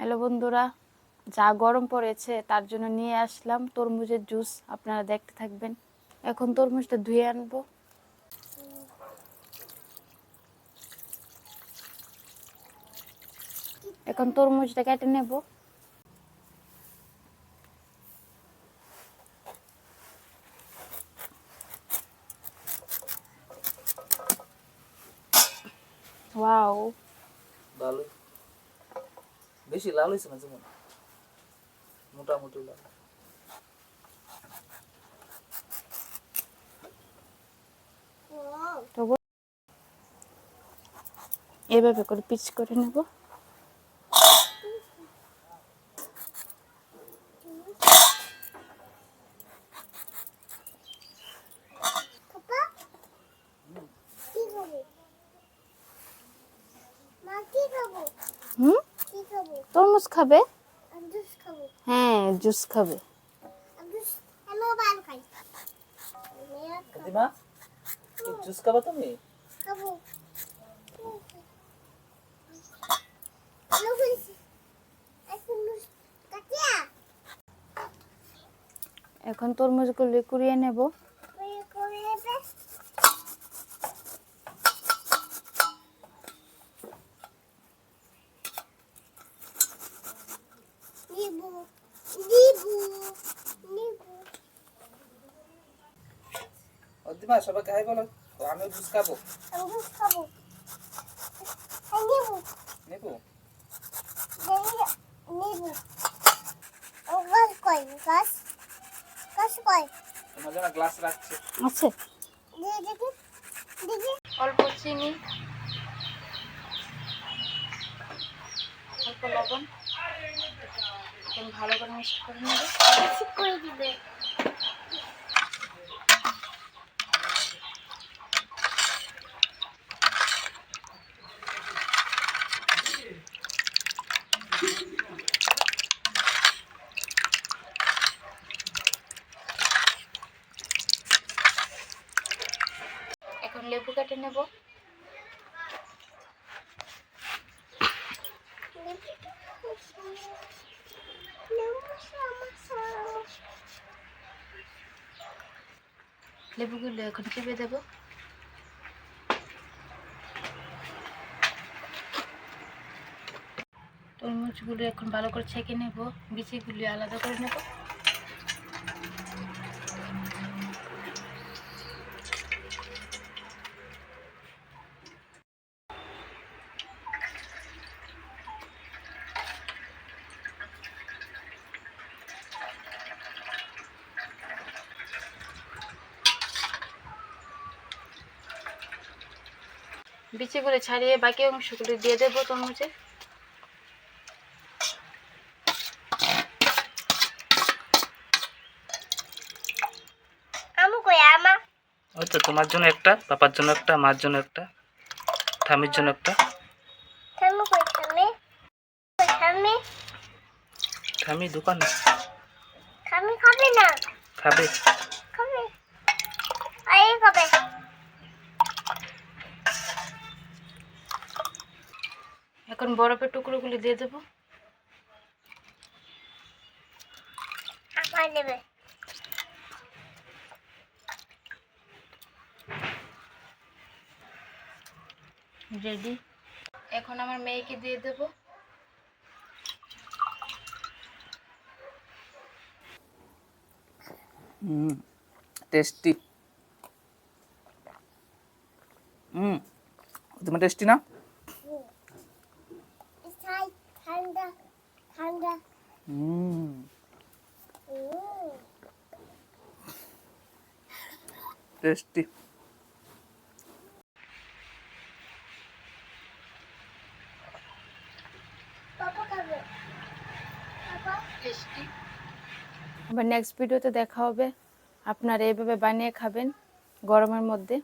Hello বন্ধুরা, যা গরম পড়েছে তার জন্য নিয়ে আসলাম তরমুজের জুস। আপনারা দেখতে থাকবেন। এখন তরমুজটা ধুয়ে আনবো। এখন তরমুজটা কেটে নেব। ওয়াও, লাল বেশি লাল হয়েছে না, যেমন মোটামুটি লাল। এভাবে করে পিচ করে নেব। তরমুজ খাবে? হ্যাঁ, জুস খাবে। দিমা, জুস খাবা তুমি? এখন তরমুজগুলি কুড়িয়ে নেব। দিমা, সবাইকে হাই বলো। আমিও জুস খাবো। নেবো? তোমার জন্য গ্লাস রাখছি। আছে অল্প চিনি, অল্প লবণ। এখন ভালো করে মিক্স করে নেব। এখন লেবু কেটে নেব। লেবুগুলো এখন চিপে দেব। তরমুজগুলো এখন ভালো করে ছেঁকে নেব, বিচিগুলি আলাদা করে নেব। বিচিগুলো ছাড়িয়ে বাকি অংশগুলো দিয়ে দেবো তরমুজে। ওই তো, তোমার জন্য একটা, পাপার জন্য একটা, মার জন্য একটা, ঠামির জন্য একটা। ঠামি দোকানে খাবে না? খাবে। এখন বরফের টুকরোগুলি দিয়ে দেবো। রেডি। এখন আমার মেয়েকে দিয়ে দেব। টেস্টি। তোমার টেস্টি না? টেস্টি। আবার নেক্সট ভিডিওতে দেখা হবে। আপনারা এইভাবে বানিয়ে খাবেন গরমের মধ্যে।